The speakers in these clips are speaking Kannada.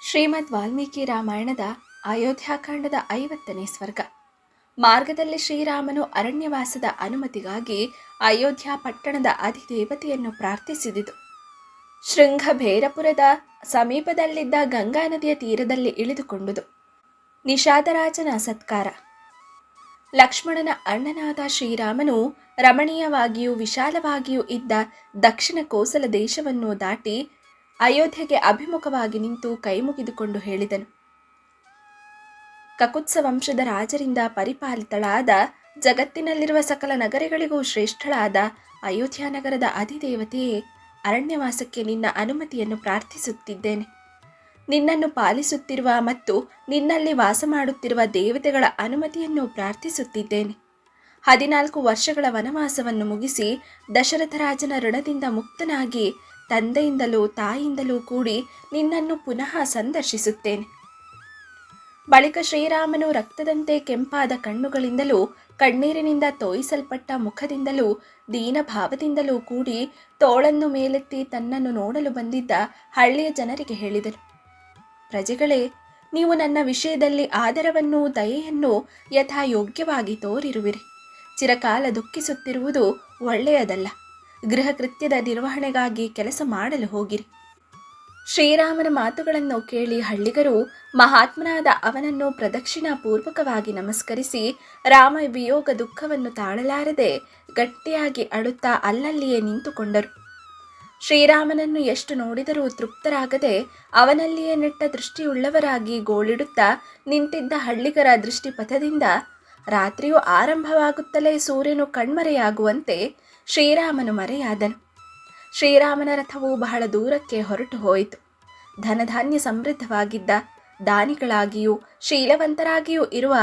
ಶ್ರೀಮದ್ ವಾಲ್ಮೀಕಿ ರಾಮಾಯಣದ ಅಯೋಧ್ಯಾಕಾಂಡದ 50ನೇ ಸ್ವರ್ಗ. ಮಾರ್ಗದಲ್ಲಿ ಶ್ರೀರಾಮನು ಅರಣ್ಯವಾಸದ ಅನುಮತಿಗಾಗಿ ಅಯೋಧ್ಯ ಪಟ್ಟಣದ ಅಧಿದೇವತೆಯನ್ನು ಪ್ರಾರ್ಥಿಸಿದುದು. ಶೃಂಗಭೇರಪುರದ ಸಮೀಪದಲ್ಲಿದ್ದ ಗಂಗಾ ನದಿಯ ತೀರದಲ್ಲಿ ಇಳಿದುಕೊಂಡುದು. ನಿಷಾದರಾಜನ ಸತ್ಕಾರ. ಲಕ್ಷ್ಮಣನ ಅಣ್ಣನಾದ ಶ್ರೀರಾಮನು ರಮಣೀಯವಾಗಿಯೂ ವಿಶಾಲವಾಗಿಯೂ ಇದ್ದ ದಕ್ಷಿಣ ಕೋಸಲ ದೇಶವನ್ನು ದಾಟಿ ಅಯೋಧ್ಯೆಗೆ ಅಭಿಮುಖವಾಗಿ ನಿಂತು ಕೈಮುಗಿದುಕೊಂಡು ಹೇಳಿದನು. ಕಕುತ್ಸ ವಂಶದ ರಾಜರಿಂದ ಪರಿಪಾಲಿತಳಾದ, ಜಗತ್ತಿನಲ್ಲಿರುವ ಸಕಲ ನಗರಗಳಿಗೂ ಶ್ರೇಷ್ಠಳಾದ ಅಯೋಧ್ಯ ನಗರದ ಅಧಿದೇವತೆಯೇ, ಅರಣ್ಯವಾಸಕ್ಕೆ ನಿನ್ನ ಅನುಮತಿಯನ್ನು ಪ್ರಾರ್ಥಿಸುತ್ತಿದ್ದೇನೆ. ನಿನ್ನನ್ನು ಪಾಲಿಸುತ್ತಿರುವ ಮತ್ತು ನಿನ್ನಲ್ಲಿ ವಾಸ ಮಾಡುತ್ತಿರುವ ದೇವತೆಗಳ ಅನುಮತಿಯನ್ನು ಪ್ರಾರ್ಥಿಸುತ್ತಿದ್ದೇನೆ. 14 ವರ್ಷಗಳ ವನವಾಸವನ್ನು ಮುಗಿಸಿ ದಶರಥ ರಾಜನ ಋಣದಿಂದ ಮುಕ್ತನಾಗಿ ತಂದೆಯಿಂದಲೂ ತಾಯಿಯಿಂದಲೂ ಕೂಡಿ ನಿನ್ನನ್ನು ಪುನಃ ಸಂದರ್ಶಿಸುತ್ತೇನೆ. ಬಳಿಕ ಶ್ರೀರಾಮನು ರಕ್ತದಂತೆ ಕೆಂಪಾದ ಕಣ್ಣುಗಳಿಂದಲೂ ಕಣ್ಣೀರಿನಿಂದ ತೋಯಿಸಲ್ಪಟ್ಟ ಮುಖದಿಂದಲೂ ದೀನಭಾವದಿಂದಲೂ ಕೂಡಿ ತೋಳನ್ನು ಮೇಲೆತ್ತಿ ತನ್ನನ್ನು ನೋಡಲು ಬಂದಿದ್ದ ಹಳ್ಳಿಯ ಜನರಿಗೆ ಹೇಳಿದನು. ಪ್ರಜೆಗಳೇ, ನೀವು ನನ್ನ ವಿಷಯದಲ್ಲಿ ಆದರವನ್ನು ದಯೆಯನ್ನು ಯಥಾಯೋಗ್ಯವಾಗಿ ತೋರಿರುವಿರಿ. ಚಿರಕಾಲ ದುಃಖಿಸುತ್ತಿರುವುದು ಒಳ್ಳೆಯದಲ್ಲ. ಗೃಹ ಕೃತ್ಯದ ನಿರ್ವಹಣೆಗಾಗಿ ಕೆಲಸ ಮಾಡಲು ಹೋಗಿರಿ. ಶ್ರೀರಾಮನ ಮಾತುಗಳನ್ನು ಕೇಳಿ ಹಳ್ಳಿಗರು ಮಹಾತ್ಮನಾದ ಅವನನ್ನು ಪ್ರದಕ್ಷಿಣಾ ಪೂರ್ವಕವಾಗಿ ನಮಸ್ಕರಿಸಿ ರಾಮ ವಿಯೋಗ ದುಃಖವನ್ನು ತಾಳಲಾರದೆ ಗಟ್ಟಿಯಾಗಿ ಅಳುತ್ತಾ ಅಲ್ಲಲ್ಲಿಯೇ ನಿಂತುಕೊಂಡರು. ಶ್ರೀರಾಮನನ್ನು ಎಷ್ಟು ನೋಡಿದರೂ ತೃಪ್ತರಾಗದೆ ಅವನಲ್ಲಿಯೇ ನೆಟ್ಟ ದೃಷ್ಟಿಯುಳ್ಳವರಾಗಿ ಗೋಳಿಡುತ್ತಾ ನಿಂತಿದ್ದ ಹಳ್ಳಿಗರ ದೃಷ್ಟಿಪಥದಿಂದ ರಾತ್ರಿಯು ಆರಂಭವಾಗುತ್ತಲೇ ಸೂರ್ಯನು ಕಣ್ಮರೆಯಾಗುವಂತೆ ಶ್ರೀರಾಮನು ಮರೆಯಾದನು. ಶ್ರೀರಾಮನ ರಥವು ಬಹಳ ದೂರಕ್ಕೆ ಹೊರಟು ಹೋಯಿತು. ಧನಧಾನ್ಯ ಸಮೃದ್ಧವಾಗಿದ್ದ, ದಾನಿಗಳಾಗಿಯೂ ಶೀಲವಂತರಾಗಿಯೂ ಇರುವ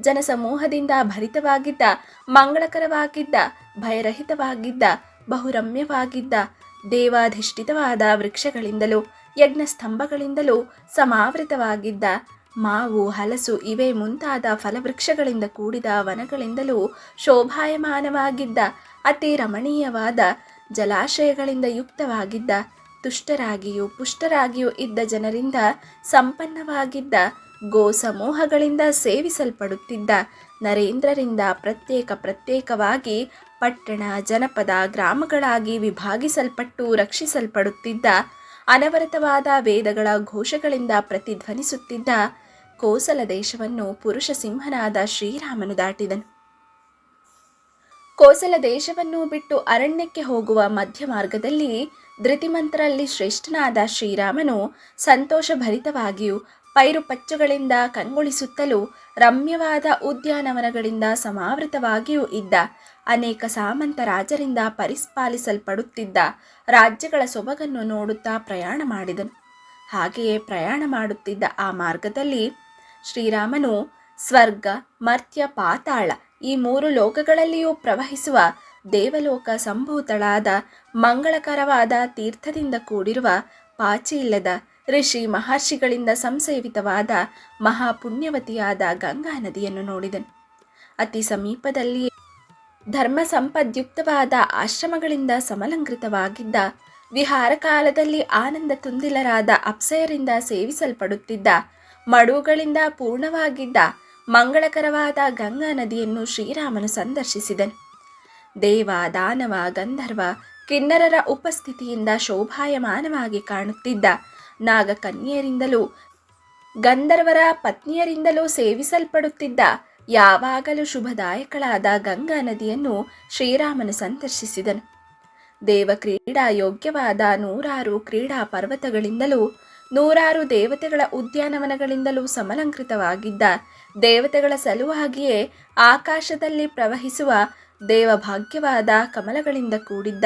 ಜನಸಮೂಹದಿಂದ ಭರಿತವಾಗಿದ್ದ, ಮಂಗಳಕರವಾಗಿದ್ದ, ಭಯರಹಿತವಾಗಿದ್ದ, ಬಹುರಮ್ಯವಾಗಿದ್ದ, ದೇವಾಧಿಷ್ಠಿತವಾದ ವೃಕ್ಷಗಳಿಂದಲೂ ಯಜ್ಞಸ್ತಂಭಗಳಿಂದಲೂ ಸಮಾವೃತವಾಗಿದ್ದ, ಮಾವು, ಹಲಸು ಇವೇ ಮುಂತಾದ ಫಲವೃಕ್ಷಗಳಿಂದ ಕೂಡಿದ ವನಗಳಿಂದಲೂ ಶೋಭಾಯಮಾನವಾಗಿದ್ದ, ಅತಿ ರಮಣೀಯವಾದ ಜಲಾಶಯಗಳಿಂದ ಯುಕ್ತವಾಗಿದ್ದ, ತುಷ್ಟರಾಗಿಯೂ ಪುಷ್ಟರಾಗಿಯೂ ಇದ್ದ ಜನರಿಂದ ಸಂಪನ್ನವಾಗಿದ್ದ, ಗೋ ಸಮೂಹಗಳಿಂದ ಸೇವಿಸಲ್ಪಡುತ್ತಿದ್ದ, ನರೇಂದ್ರರಿಂದ ಪ್ರತ್ಯೇಕವಾಗಿ ಪಟ್ಟಣ, ಜನಪದ, ಗ್ರಾಮಗಳಾಗಿ ವಿಭಾಗಿಸಲ್ಪಟ್ಟು ರಕ್ಷಿಸಲ್ಪಡುತ್ತಿದ್ದ, ಅನವರತವಾದ ವೇದಗಳ ಘೋಷಗಳಿಂದ ಪ್ರತಿಧ್ವನಿಸುತ್ತಿದ್ದ ಕೋಸಲ ದೇಶವನ್ನು ಪುರುಷ ಸಿಂಹನಾದ ಶ್ರೀರಾಮನು ದಾಟಿದನು. ಕೋಸಲ ದೇಶವನ್ನು ಬಿಟ್ಟು ಅರಣ್ಯಕ್ಕೆ ಹೋಗುವ ಮಧ್ಯ ಮಾರ್ಗದಲ್ಲಿ ಧೃತಿಮಂತರಲ್ಲಿ ಶ್ರೇಷ್ಠನಾದ ಶ್ರೀರಾಮನು ಸಂತೋಷಭರಿತವಾಗಿಯೂ ಪೈರುಪಚ್ಚುಗಳಿಂದ ಕಂಗೊಳಿಸುತ್ತಲೂ ರಮ್ಯವಾದ ಉದ್ಯಾನವನಗಳಿಂದ ಸಮಾವೃತವಾಗಿಯೂ ಇದ್ದ, ಅನೇಕ ಸಾಮಂತ ರಾಜರಿಂದ ಪರಿಪಾಲಿಸಲ್ಪಡುತ್ತಿದ್ದ ರಾಜ್ಯಗಳ ಸೊಬಗನ್ನು ನೋಡುತ್ತಾ ಪ್ರಯಾಣ ಮಾಡಿದನು. ಹಾಗೆಯೇ ಪ್ರಯಾಣ ಮಾಡುತ್ತಿದ್ದ ಆ ಮಾರ್ಗದಲ್ಲಿ ಶ್ರೀರಾಮನು ಸ್ವರ್ಗ, ಮರ್ತ್ಯ, ಪಾತಾಳ ಈ 3 ಲೋಕಗಳಲ್ಲಿಯೂ ಪ್ರವಹಿಸುವ ದೇವಲೋಕ ಸಂಭೂತಳಾದ ಮಂಗಳಕರವಾದ ತೀರ್ಥದಿಂದ ಕೂಡಿರುವ ಪಾಚಿ ಇಲ್ಲದ ಋಷಿ ಮಹರ್ಷಿಗಳಿಂದ ಸಂಸೇವಿತವಾದ ಮಹಾಪುಣ್ಯವತಿಯಾದ ಗಂಗಾ ನದಿಯನ್ನು ನೋಡಿದನು. ಅತಿ ಸಮೀಪದಲ್ಲಿಯೇ ಧರ್ಮ ಸಂಪದ್ಯುಕ್ತವಾದ ಆಶ್ರಮಗಳಿಂದ ಸಮಲಂಕೃತವಾಗಿದ್ದ, ವಿಹಾರ ಕಾಲದಲ್ಲಿ ಆನಂದ ತುಂದಿಲರಾದ ಅಪ್ಸಯರಿಂದ ಸೇವಿಸಲ್ಪಡುತ್ತಿದ್ದ, ಮಡುಗಳಿಂದ ಪೂರ್ಣವಾಗಿದ್ದ ಮಂಗಳಕರವಾದ ಗಂಗಾ ನದಿಯನ್ನು ಶ್ರೀರಾಮನು ಸಂದರ್ಶಿಸಿದನು. ದೇವ, ದಾನವ, ಗಂಧರ್ವ, ಕಿನ್ನರರ ಉಪಸ್ಥಿತಿಯಿಂದ ಶೋಭಾಯಮಾನವಾಗಿ ಕಾಣುತ್ತಿದ್ದ, ನಾಗಕನ್ಯರಿಂದಲೂ ಗಂಧರ್ವರ ಪತ್ನಿಯರಿಂದಲೂ ಸೇವಿಸಲ್ಪಡುತ್ತಿದ್ದ, ಯಾವಾಗಲೂ ಶುಭದಾಯಕಳಾದ ಗಂಗಾ ನದಿಯನ್ನು ಶ್ರೀರಾಮನು ಸಂದರ್ಶಿಸಿದನು. ದೇವ ಕ್ರೀಡಾ ಯೋಗ್ಯವಾದ 100 ಕ್ರೀಡಾ ಪರ್ವತಗಳಿಂದಲೂ 100 ದೇವತೆಗಳ ಉದ್ಯಾನವನಗಳಿಂದಲೂ ಸಮಲಂಕೃತವಾಗಿದ್ದ, ದೇವತೆಗಳ ಸಲುವಾಗಿಯೇ ಆಕಾಶದಲ್ಲಿ ಪ್ರವಹಿಸುವ ದೇವಭಾಗ್ಯವಾದ ಕಮಲಗಳಿಂದ ಕೂಡಿದ್ದ,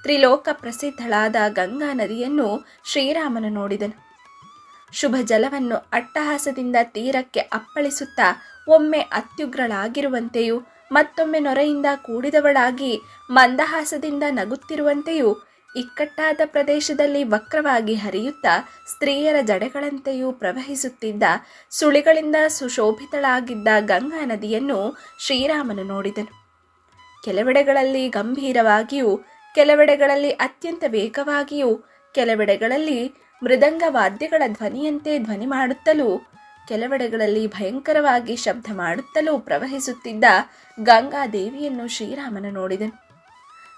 ತ್ರಿಲೋಕ ಪ್ರಸಿದ್ಧಳಾದ ಗಂಗಾ ನದಿಯನ್ನು ಶ್ರೀರಾಮನು ನೋಡಿದನು. ಶುಭ ಜಲವನ್ನು ಅಟ್ಟಹಾಸದಿಂದ ತೀರಕ್ಕೆ ಅಪ್ಪಳಿಸುತ್ತಾ ಒಮ್ಮೆ ಅತ್ಯುಗ್ರಳಾಗಿರುವಂತೆಯೂ ಮತ್ತೊಮ್ಮೆ ನೊರೆಯಿಂದ ಕೂಡಿದವಳಾಗಿ ಮಂದಹಾಸದಿಂದ ನಗುತ್ತಿರುವಂತೆಯೂ, ಇಕ್ಕಟ್ಟಾದ ಪ್ರದೇಶದಲ್ಲಿ ವಕ್ರವಾಗಿ ಹರಿಯುತ್ತಾ ಸ್ತ್ರೀಯರ ಜಡೆಗಳಂತೆಯೂ ಪ್ರವಹಿಸುತ್ತಿದ್ದ, ಸುಳಿಗಳಿಂದ ಸುಶೋಭಿತಳಾಗಿದ್ದ ಗಂಗಾ ನದಿಯನ್ನು ಶ್ರೀರಾಮನು ನೋಡಿದನು. ಕೆಲವೆಡೆಗಳಲ್ಲಿ ಗಂಭೀರವಾಗಿಯೂ, ಕೆಲವೆಡೆಗಳಲ್ಲಿ ಅತ್ಯಂತ ವೇಗವಾಗಿಯೂ, ಕೆಲವೆಡೆಗಳಲ್ಲಿ ಮೃದಂಗ ವಾದ್ಯಗಳ ಧ್ವನಿಯಂತೆ ಧ್ವನಿ ಮಾಡುತ್ತಲೂ ಕೆಲವೆಡೆಗಳಲ್ಲಿ ಭಯಂಕರವಾಗಿ ಶಬ್ದ ಮಾಡುತ್ತಲೂ ಪ್ರವಹಿಸುತ್ತಿದ್ದ ಗಂಗಾದೇವಿಯನ್ನು ಶ್ರೀರಾಮನು ನೋಡಿದನು.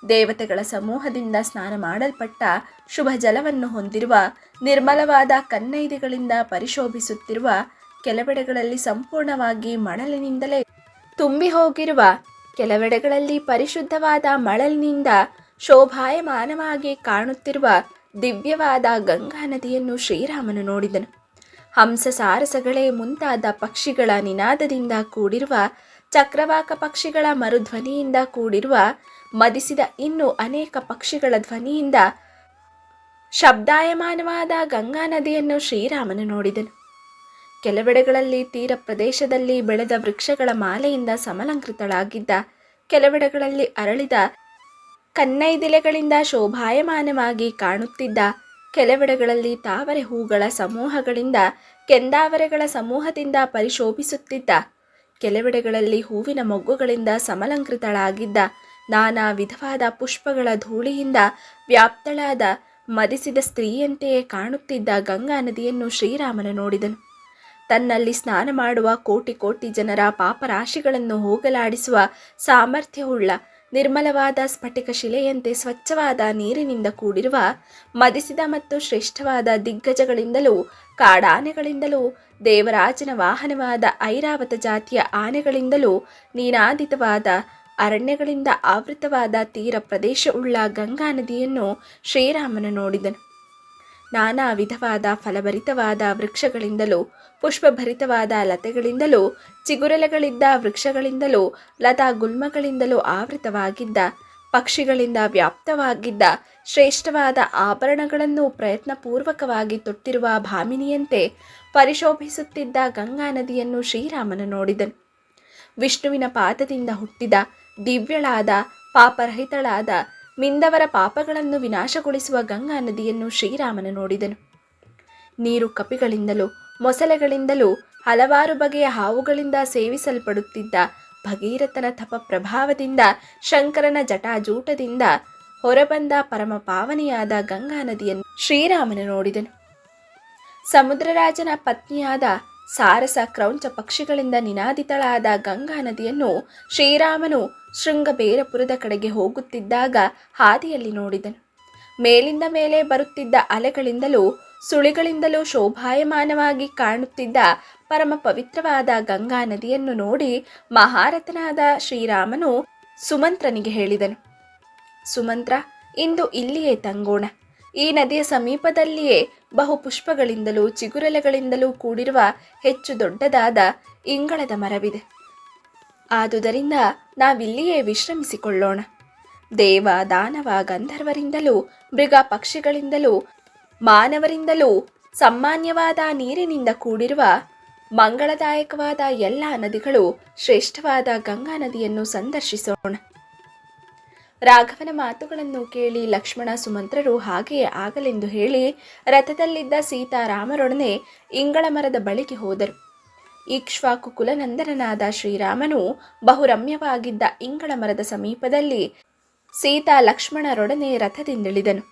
ದೇವತೆಗಳ ಸಮೂಹದಿಂದ ಸ್ನಾನ ಮಾಡಲ್ಪಟ್ಟ ಶುಭ ಜಲವನ್ನು ಹೊಂದಿರುವ ನಿರ್ಮಲವಾದ ಕನ್ನೈದಿಗಳಿಂದ ಪರಿಶೋಭಿಸುತ್ತಿರುವ, ಕೆಲವೆಡೆಗಳಲ್ಲಿ ಸಂಪೂರ್ಣವಾಗಿ ಮಳಲಿನಿಂದಲೇ ತುಂಬಿ ಹೋಗಿರುವ, ಕೆಲವೆಡೆಗಳಲ್ಲಿ ಪರಿಶುದ್ಧವಾದ ಮಳಲಿನಿಂದ ಶೋಭಾಯಮಾನವಾಗಿ ಕಾಣುತ್ತಿರುವ ದಿವ್ಯವಾದ ಗಂಗಾ ನದಿಯನ್ನು ಶ್ರೀರಾಮನು ನೋಡಿದನು. ಹಂಸ ಸಾರಸಗಳೇ ಮುಂತಾದ ಪಕ್ಷಿಗಳ ನಿನಾದದಿಂದ ಕೂಡಿರುವ, ಚಕ್ರವಾಕ ಪಕ್ಷಿಗಳ ಮರುಧ್ವನಿಯಿಂದ ಕೂಡಿರುವ, ಮದಿಸಿದ ಇನ್ನೂ ಅನೇಕ ಪಕ್ಷಿಗಳ ಧ್ವನಿಯಿಂದ ಶಬ್ದಾಯಮಾನವಾದ ಗಂಗಾ ನದಿಯನ್ನು ಶ್ರೀರಾಮನು ನೋಡಿದನು. ಕೆಲವೆಡೆಗಳಲ್ಲಿ ತೀರ ಪ್ರದೇಶದಲ್ಲಿ ಬೆಳೆದ ವೃಕ್ಷಗಳ ಮಾಲೆಯಿಂದ ಸಮಲಂಕೃತಳಾಗಿದ್ದ, ಕೆಲವೆಡೆಗಳಲ್ಲಿ ಅರಳಿದ ಕನ್ನೈದಿಲೆಗಳಿಂದ ಶೋಭಾಯಮಾನವಾಗಿ ಕಾಣುತ್ತಿದ್ದ, ಕೆಲವೆಡೆಗಳಲ್ಲಿ ತಾವರೆ ಹೂಗಳ ಸಮೂಹಗಳಿಂದ ಕೆಂದಾವರೆಗಳ ಸಮೂಹದಿಂದ ಪರಿಶೋಭಿಸುತ್ತಿದ್ದ, ಕೆಲವೆಡೆಗಳಲ್ಲಿ ಹೂವಿನ ಮೊಗ್ಗುಗಳಿಂದ ಸಮಲಂಕೃತಳಾಗಿದ್ದ, ನಾನಾ ವಿಧವಾದ ಪುಷ್ಪಗಳ ಧೂಳಿಯಿಂದ ವ್ಯಾಪ್ತಳಾದ ಮದಿಸಿದ ಸ್ತ್ರೀಯಂತೆಯೇ ಕಾಣುತ್ತಿದ್ದ ಗಂಗಾ ನದಿಯನ್ನು ಶ್ರೀರಾಮನು ನೋಡಿದನು. ತನ್ನಲ್ಲಿ ಸ್ನಾನ ಮಾಡುವ ಕೋಟಿ ಕೋಟಿ ಜನರ ಪಾಪರಾಶಿಗಳನ್ನು ಹೋಗಲಾಡಿಸುವ ಸಾಮರ್ಥ್ಯವುಳ್ಳ ನಿರ್ಮಲವಾದ ಸ್ಫಟಿಕ ಶಿಲೆಯಂತೆ ಸ್ವಚ್ಛವಾದ ನೀರಿನಿಂದ ಕೂಡಿರುವ, ಮದಿಸಿದ ಮತ್ತು ಶ್ರೇಷ್ಠವಾದ ದಿಗ್ಗಜಗಳಿಂದಲೂ ಕಾಡಾನೆಗಳಿಂದಲೂ ದೇವರಾಜನ ವಾಹನವಾದ ಐರಾವತ ಜಾತಿಯ ಆನೆಗಳಿಂದಲೂ ನೀನಾದಿತವಾದ ಅರಣ್ಯಗಳಿಂದ ಆವೃತವಾದ ತೀರ ಪ್ರದೇಶವುಳ್ಳ ಗಂಗಾ ನದಿಯನ್ನು ಶ್ರೀರಾಮನು ನೋಡಿದನು. ನಾನಾ ವಿಧವಾದ ಫಲಭರಿತವಾದ ವೃಕ್ಷಗಳಿಂದಲೂ ಪುಷ್ಪಭರಿತವಾದ ಲತೆಗಳಿಂದಲೂ ಚಿಗುರೆಲೆಗಳಿದ್ದ ವೃಕ್ಷಗಳಿಂದಲೂ ಲತಾ ಗುಲ್ಮಗಳಿಂದಲೂ ಆವೃತವಾಗಿದ್ದ, ಪಕ್ಷಿಗಳಿಂದ ವ್ಯಾಪ್ತವಾಗಿದ್ದ, ಶ್ರೇಷ್ಠವಾದ ಆಭರಣಗಳನ್ನು ಪ್ರಯತ್ನಪೂರ್ವಕವಾಗಿ ತೊಟ್ಟಿರುವ ಭಾಮಿನಿಯಂತೆ ಪರಿಶೋಭಿಸುತ್ತಿದ್ದ ಗಂಗಾ ನದಿಯನ್ನು ಶ್ರೀರಾಮನು ನೋಡಿದನು. ವಿಷ್ಣುವಿನ ಪಾದದಿಂದ ಹುಟ್ಟಿದ, ದಿವ್ಯಳಾದ, ಪಾಪರಹಿತಳಾದ, ಮಿಂದವರ ಪಾಪಗಳನ್ನು ವಿನಾಶಗೊಳಿಸುವ ಗಂಗಾ ನದಿಯನ್ನು ಶ್ರೀರಾಮನು ನೋಡಿದನು. ನೀರು ಕಪಿಗಳಿಂದಲೂ ಮೊಸಳೆಗಳಿಂದಲೂ ಹಲವಾರು ಬಗೆಯ ಹಾವುಗಳಿಂದ ಸೇವಿಸಲ್ಪಡುತ್ತಿದ್ದ, ಭಗೀರಥನ ತಪ ಪ್ರಭಾವದಿಂದ ಶಂಕರನ ಜಟಾಜೂಟದಿಂದ ಹೊರಬಂದ ಪರಮ ಪಾವನಿಯಾದ ಗಂಗಾ ನದಿಯನ್ನು ಶ್ರೀರಾಮನು ನೋಡಿದನು. ಸಮುದ್ರರಾಜನ ಪತ್ನಿಯಾದ ಸಾರಸ ಕ್ರೌಂಚ ಪಕ್ಷಿಗಳಿಂದ ನಿನಾದಿತಳಾದ ಗಂಗಾ ನದಿಯನ್ನು ಶ್ರೀರಾಮನು ಶೃಂಗಬೇರಪುರದ ಕಡೆಗೆ ಹೋಗುತ್ತಿದ್ದಾಗ ಹಾದಿಯಲ್ಲಿ ನೋಡಿದನು. ಮೇಲಿಂದ ಮೇಲೆ ಬರುತ್ತಿದ್ದ ಅಲೆಗಳಿಂದಲೂ ಸುಳಿಗಳಿಂದಲೂ ಶೋಭಾಯಮಾನವಾಗಿ ಕಾಣುತ್ತಿದ್ದ ಪರಮ ಪವಿತ್ರವಾದ ಗಂಗಾ ನದಿಯನ್ನು ನೋಡಿ ಮಹಾರಥನಾದ ಶ್ರೀರಾಮನು ಸುಮಂತ್ರನಿಗೆ ಹೇಳಿದನು, ಸುಮಂತ್ರ, ಇಂದು ಇಲ್ಲಿಯೇ ತಂಗೋಣ. ಈ ನದಿಯ ಸಮೀಪದಲ್ಲಿಯೇ ಬಹು ಪುಷ್ಪಗಳಿಂದಲೂ ಚಿಗುರೆಲೆಗಳಿಂದಲೂ ಕೂಡಿರುವ ಹೆಚ್ಚು ದೊಡ್ಡದಾದ ಇಂಗಳದ ಮರವಿದೆ. ಆದುದರಿಂದ ನಾವಿಲ್ಲಿಯೇ ವಿಶ್ರಮಿಸಿಕೊಳ್ಳೋಣ. ದೇವ ದಾನವ ಗಂಧರ್ವರಿಂದಲೂ ಮೃಗ ಪಕ್ಷಿಗಳಿಂದಲೂ ಮಾನವರಿಂದಲೂ ಸಾಮಾನ್ಯವಾದ ನೀರಿನಿಂದ ಕೂಡಿರುವ ಮಂಗಳದಾಯಕವಾದ ಎಲ್ಲ ನದಿಗಳು ಶ್ರೇಷ್ಠವಾದ ಗಂಗಾ ನದಿಯನ್ನು ಸಂದರ್ಶಿಸೋಣ. ರಾಘವನ ಮಾತುಗಳನ್ನು ಕೇಳಿ ಲಕ್ಷ್ಮಣ ಸುಮಂತ್ರರು ಹಾಗೆಯೇ ಆಗಲೆಂದು ಹೇಳಿ ರಥದಲ್ಲಿದ್ದ ಸೀತಾರಾಮರೊಡನೆ ಇಂಗಳ ಮರದ ಬಳಿಗೆ ಹೋದರು. ಇಕ್ಷ್ವಾಕು ಕುಲನಂದನನಾದ ಶ್ರೀರಾಮನು ಬಹುರಮ್ಯವಾಗಿದ್ದ ಇಂಗಳ ಮರದ ಸಮೀಪದಲ್ಲಿ ಸೀತಾ ಲಕ್ಷ್ಮಣರೊಡನೆ ರಥದಿಂದಿಳಿದನು.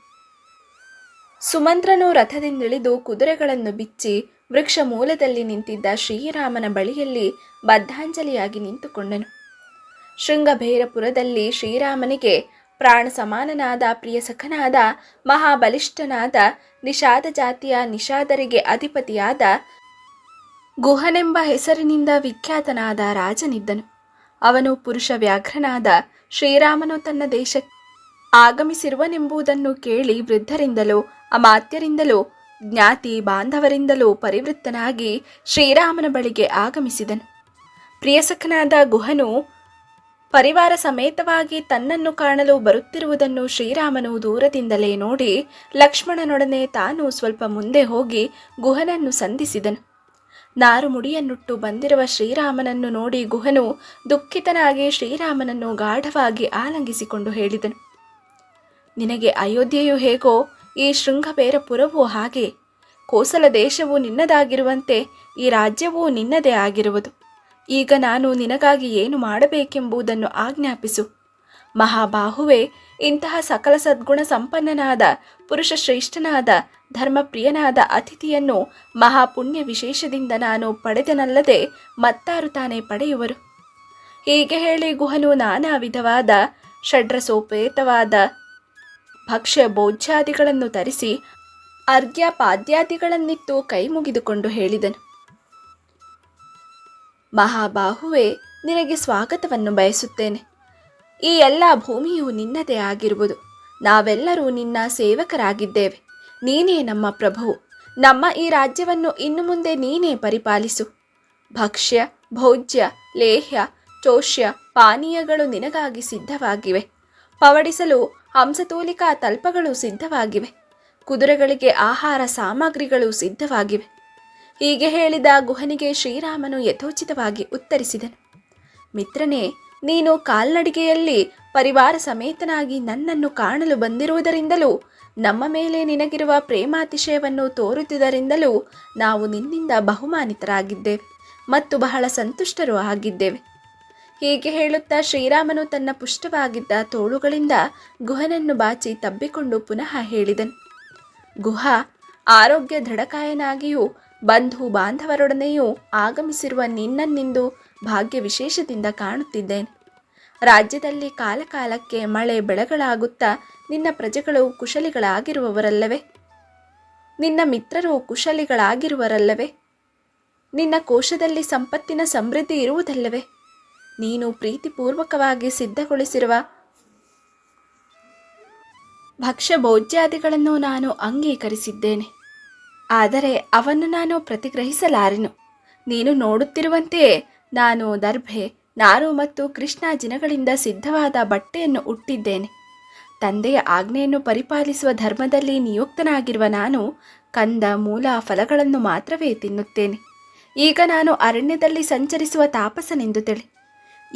ಸುಮಂತ್ರನು ರಥದಿಂದಿಳಿದು ಕುದುರೆಗಳನ್ನು ಬಿಚ್ಚಿ ವೃಕ್ಷ ಮೂಲದಲ್ಲಿ ನಿಂತಿದ್ದ ಶ್ರೀರಾಮನ ಬಳಿಯಲ್ಲಿ ಬದ್ಧಾಂಜಲಿಯಾಗಿ ನಿಂತುಕೊಂಡನು. ಶೃಂಗಬೇರಪುರದಲ್ಲಿ ಶ್ರೀರಾಮನಿಗೆ ಪ್ರಾಣ ಸಮಾನನಾದ ಪ್ರಿಯಸಖನಾದ ಮಹಾಬಲಿಷ್ಠನಾದ ನಿಷಾದ ಜಾತಿಯ ನಿಷಾದರಿಗೆ ಅಧಿಪತಿಯಾದ ಗುಹನೆಂಬ ಹೆಸರಿನಿಂದ ವಿಖ್ಯಾತನಾದ ರಾಜನಿದ್ದನು. ಅವನು ಪುರುಷ ವ್ಯಾಘ್ರನಾದ ಶ್ರೀರಾಮನು ತನ್ನ ದೇಶಕ್ಕೆ ಆಗಮಿಸಿರುವನೆಂಬುದನ್ನು ಕೇಳಿ ವೃದ್ಧರಿಂದಲೂ ಅಮಾತ್ಯರಿಂದಲೂ ಜ್ಞಾತಿ ಬಾಂಧವರಿಂದಲೂ ಪರಿವೃತ್ತನಾಗಿ ಶ್ರೀರಾಮನ ಬಳಿಗೆ ಆಗಮಿಸಿದನು. ಪ್ರಿಯಸಖನಾದ ಗುಹನು ಪರಿವಾರ ಸಮೇತವಾಗಿ ತನ್ನನ್ನು ಕಾಣಲು ಬರುತ್ತಿರುವುದನ್ನು ಶ್ರೀರಾಮನು ದೂರದಿಂದಲೇ ನೋಡಿ ಲಕ್ಷ್ಮಣನೊಡನೆ ತಾನು ಸ್ವಲ್ಪ ಮುಂದೆ ಹೋಗಿ ಗುಹನನ್ನು ಸಂಧಿಸಿದನು. ನಾರು ಮುಡಿಯನ್ನುಟ್ಟು ಬಂದಿರುವ ಶ್ರೀರಾಮನನ್ನು ನೋಡಿ ಗುಹನು ದುಃಖಿತನಾಗಿ ಶ್ರೀರಾಮನನ್ನು ಗಾಢವಾಗಿ ಆಲಂಗಿಸಿಕೊಂಡು ಹೇಳಿದನು, ನಿನಗೆ ಅಯೋಧ್ಯೆಯು ಹೇಗೋ ಈ ಶೃಂಗಬೇರಪುರವೂ ಹಾಗೆ. ಕೋಸಲ ದೇಶವು ನಿನ್ನದಾಗಿರುವಂತೆ ಈ ರಾಜ್ಯವೂ ನಿನ್ನದೇ ಆಗಿರುವುದು. ಈಗ ನಾನು ನಿನಗಾಗಿ ಏನು ಮಾಡಬೇಕೆಂಬುದನ್ನು ಆಜ್ಞಾಪಿಸು. ಮಹಾಬಾಹುವೆ, ಇಂತಹ ಸಕಲ ಸದ್ಗುಣ ಸಂಪನ್ನನಾದ ಪುರುಷ ಶ್ರೇಷ್ಠನಾದ ಧರ್ಮಪ್ರಿಯನಾದ ಅತಿಥಿಯನ್ನು ಮಹಾಪುಣ್ಯ ವಿಶೇಷದಿಂದ ನಾನು ಪಡೆದನಲ್ಲದೆ ಮತ್ತಾರು ತಾನೇ ಪಡೆಯುವರು. ಹೀಗೆ ಹೇಳಿ ಗುಹನು ನಾನಾ ವಿಧವಾದ ಷಡ್ರಸೋಪೇತವಾದ ಭಕ್ಷ್ಯ ಭೋಜ್ಯಾದಿಗಳನ್ನು ತರಿಸಿ ಅರ್ಘ್ಯ ಪಾದ್ಯಾದಿಗಳನ್ನಿತ್ತು ಕೈ ಮುಗಿದುಕೊಂಡು ಹೇಳಿದನು. ಮಹಾಬಾಹುವೆ, ನಿನಗೆ ಸ್ವಾಗತವನ್ನು ಬಯಸುತ್ತೇನೆ. ಈ ಎಲ್ಲ ಭೂಮಿಯು ನಿನ್ನದೇ ಆಗಿರುವುದು. ನಾವೆಲ್ಲರೂ ನಿನ್ನ ಸೇವಕರಾಗಿದ್ದೇವೆ. ನೀನೇ ನಮ್ಮ ಪ್ರಭು. ನಮ್ಮ ಈ ರಾಜ್ಯವನ್ನು ಇನ್ನು ಮುಂದೆ ನೀನೇ ಪರಿಪಾಲಿಸು. ಭಕ್ಷ್ಯ ಭೋಜ್ಯ ಲೇಹ್ಯ ಚೋಷ್ಯ ಪಾನೀಯಗಳು ನಿನಗಾಗಿ ಸಿದ್ಧವಾಗಿವೆ. ಪವಡಿಸಲು ಹಂಸತೂಲಿಕಾ ತಲ್ಪಗಳು ಸಿದ್ಧವಾಗಿವೆ. ಕುದುರೆಗಳಿಗೆ ಆಹಾರ ಸಾಮಗ್ರಿಗಳು ಸಿದ್ಧವಾಗಿವೆ. ಹೀಗೆ ಹೇಳಿದ ಗುಹನಿಗೆ ಶ್ರೀರಾಮನು ಯಥೋಚಿತವಾಗಿ ಉತ್ತರಿಸಿದನು. ಮಿತ್ರನೇ, ನೀನು ಕಾಲ್ನಡಿಗೆಯಲ್ಲಿ ಪರಿವಾರ ಸಮೇತನಾಗಿ ನನ್ನನ್ನು ಕಾಣಲು ಬಂದಿರುವುದರಿಂದಲೂ ನಮ್ಮ ಮೇಲೆ ನಿನಗಿರುವ ಪ್ರೇಮಾತಿಶಯವನ್ನು ತೋರುತ್ತಿದ್ದರಿಂದಲೂ ನಾವು ನಿನ್ನಿಂದ ಬಹುಮಾನಿತರಾಗಿದ್ದೇವೆ ಮತ್ತು ಬಹಳ ಸಂತುಷ್ಟರೂ ಆಗಿದ್ದೇವೆ. ಹೀಗೆ ಹೇಳುತ್ತಾ ಶ್ರೀರಾಮನು ತನ್ನ ಪುಷ್ಟವಾಗಿದ್ದ ತೋಳುಗಳಿಂದ ಗುಹನನ್ನು ಬಾಚಿ ತಬ್ಬಿಕೊಂಡು ಪುನಃ ಹೇಳಿದನು. ಗುಹ, ಆರೋಗ್ಯ ದೃಢಕಾಯನಾಗಿಯೂ ಬಂಧು ಬಾಂಧವರೊಡನೆಯೂ ಆಗಮಿಸಿರುವ ನಿನ್ನನ್ನಿಂದು ಭಾಗ್ಯ ವಿಶೇಷದಿಂದ ಕಾಣುತ್ತಿದ್ದೇನೆ. ರಾಜ್ಯದಲ್ಲಿ ಕಾಲಕಾಲಕ್ಕೆ ಮಳೆ ಬೆಳೆಗಳಾಗುತ್ತಾ ನಿನ್ನ ಪ್ರಜೆಗಳು ಕುಶಲಿಗಳಾಗಿರುವವರಲ್ಲವೇ? ನಿನ್ನ ಮಿತ್ರರು ಕುಶಲಿಗಳಾಗಿರುವರಲ್ಲವೇ? ನಿನ್ನ ಕೋಶದಲ್ಲಿ ಸಂಪತ್ತಿನ ಸಮೃದ್ಧಿ ಇರುವುದಲ್ಲವೇ? ನೀನು ಪ್ರೀತಿಪೂರ್ವಕವಾಗಿ ಸಿದ್ಧಗೊಳಿಸಿರುವ ಭಕ್ಷ್ಯ ಭೋಜ್ಯಾದಿಗಳನ್ನು ನಾನು ಅಂಗೀಕರಿಸಿದ್ದೇನೆ. ಆದರೆ ಅವನ್ನು ನಾನು ಪ್ರತಿಗ್ರಹಿಸಲಾರೆನು. ನೀನು ನೋಡುತ್ತಿರುವಂತೆಯೇ ನಾನು ದರ್ಭೆ, ನಾರು ಮತ್ತು ಕೃಷ್ಣಾಜಿನಗಳಿಂದ ಸಿದ್ಧವಾದ ಬಟ್ಟೆಯನ್ನು ಉಟ್ಟಿದ್ದೇನೆ. ತಂದೆಯ ಆಜ್ಞೆಯನ್ನು ಪರಿಪಾಲಿಸುವ ಧರ್ಮದಲ್ಲಿ ನಿಯುಕ್ತನಾಗಿರುವ ನಾನು ಕಂದ ಮೂಲ ಫಲಗಳನ್ನು ಮಾತ್ರವೇ ತಿನ್ನುತ್ತೇನೆ. ಈಗ ನಾನು ಅರಣ್ಯದಲ್ಲಿ ಸಂಚರಿಸುವ ತಾಪಸನೆಂದು ತಿಳಿ.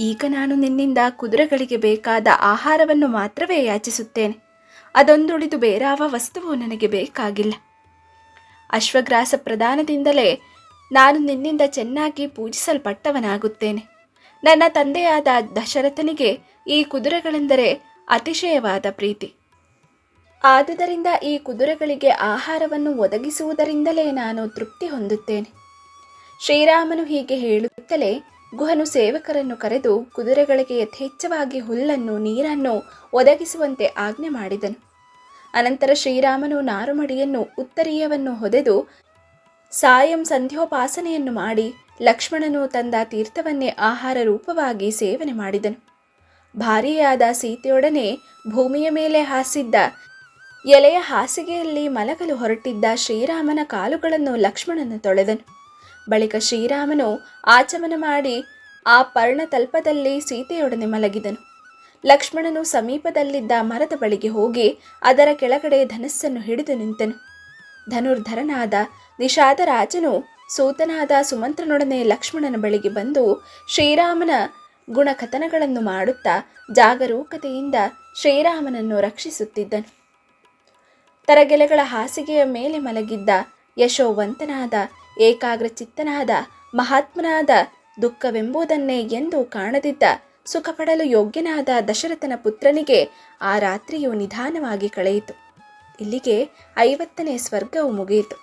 ಈಗ ನಾನು ನಿನ್ನಿಂದ ಕುದುರೆಗಳಿಗೆ ಬೇಕಾದ ಆಹಾರವನ್ನು ಮಾತ್ರವೇ ಯಾಚಿಸುತ್ತೇನೆ. ಅದೊಂದುಳಿದು ಬೇರಾವ ವಸ್ತುವು ನನಗೆ ಬೇಕಾಗಿಲ್ಲ. ಅಶ್ವಗ್ರಾಸ ಪ್ರದಾನದಿಂದಲೇ ನಾನು ನಿನ್ನಿಂದ ಚೆನ್ನಾಗಿ ಪೂಜಿಸಲ್ಪಟ್ಟವನಾಗುತ್ತೇನೆ. ನನ್ನ ತಂದೆಯಾದ ದಶರಥನಿಗೆ ಈ ಕುದುರೆಗಳೆಂದರೆ ಅತಿಶಯವಾದ ಪ್ರೀತಿ. ಆದುದರಿಂದ ಈ ಕುದುರೆಗಳಿಗೆ ಆಹಾರವನ್ನು ಒದಗಿಸುವುದರಿಂದಲೇ ನಾನು ತೃಪ್ತಿ ಹೊಂದುತ್ತೇನೆ. ಶ್ರೀರಾಮನು ಹೀಗೆ ಹೇಳುತ್ತಲೇ ಗುಹನು ಸೇವಕರನ್ನು ಕರೆದು ಕುದುರೆಗಳಿಗೆ ಯಥೇಚ್ಛವಾಗಿ ಹುಲ್ಲನ್ನು ನೀರನ್ನು ಒದಗಿಸುವಂತೆ ಆಜ್ಞೆ ಮಾಡಿದನು. ಅನಂತರ ಶ್ರೀರಾಮನು ನಾರುಮಡಿಯನ್ನು ಉತ್ತರೀಯವನ್ನು ಹೊದೆದು ಸಾಯಂ ಸಂಧ್ಯೋಪಾಸನೆಯನ್ನು ಮಾಡಿ ಲಕ್ಷ್ಮಣನು ತಂದ ತೀರ್ಥವನ್ನೇ ಆಹಾರ ರೂಪವಾಗಿ ಸೇವನೆ ಮಾಡಿದನು. ಭಾರ್ಯೆಯಾದ ಸೀತೆಯೊಡನೆ ಭೂಮಿಯ ಮೇಲೆ ಹಾಸಿದ್ದ ಎಲೆಯ ಹಾಸಿಗೆಯಲ್ಲಿ ಮಲಗಲು ಹೊರಟಿದ್ದ ಶ್ರೀರಾಮನ ಕಾಲುಗಳನ್ನು ಲಕ್ಷ್ಮಣನು ತೊಳೆದನು. ಬಳಿಕ ಶ್ರೀರಾಮನು ಆಚಮನ ಮಾಡಿ ಆ ಪರ್ಣತಲ್ಪದಲ್ಲಿ ಸೀತೆಯೊಡನೆ ಮಲಗಿದನು. ಲಕ್ಷ್ಮಣನು ಸಮೀಪದಲ್ಲಿದ್ದ ಮರದ ಬಳಿಗೆ ಹೋಗಿ ಅದರ ಕೆಳಗಡೆ ಧನಸ್ಸನ್ನು ಹಿಡಿದು ನಿಂತನು. ಧನುರ್ಧರನಾದ ನಿಷಾದರಾಜನು ಸೂತನಾದ ಸುಮಂತ್ರನೊಡನೆ ಲಕ್ಷ್ಮಣನ ಬಳಿಗೆ ಬಂದು ಶ್ರೀರಾಮನ ಗುಣಕಥನಗಳನ್ನು ಮಾಡುತ್ತಾ ಜಾಗರೂಕತೆಯಿಂದ ಶ್ರೀರಾಮನನ್ನು ರಕ್ಷಿಸುತ್ತಿದ್ದನು. ತರಗೆಲೆಗಳ ಹಾಸಿಗೆಯ ಮೇಲೆ ಮಲಗಿದ್ದ ಯಶೋವಂತನಾದ ಏಕಾಗ್ರಚಿತ್ತನಾದ ಮಹಾತ್ಮನಾದ ದುಃಖವೆಂಬುದನ್ನೇ ಎಂದು ಕಾಣದಿದ್ದ ಸುಖಪಡಲು ಯೋಗ್ಯನಾದ ದಶರಥನ ಪುತ್ರನಿಗೆ ಆ ರಾತ್ರಿಯು ನಿಧಾನವಾಗಿ ಕಳೆಯಿತು. ಇಲ್ಲಿಗೆ 50ನೇ ಸರ್ಗವು ಮುಗಿಯಿತು.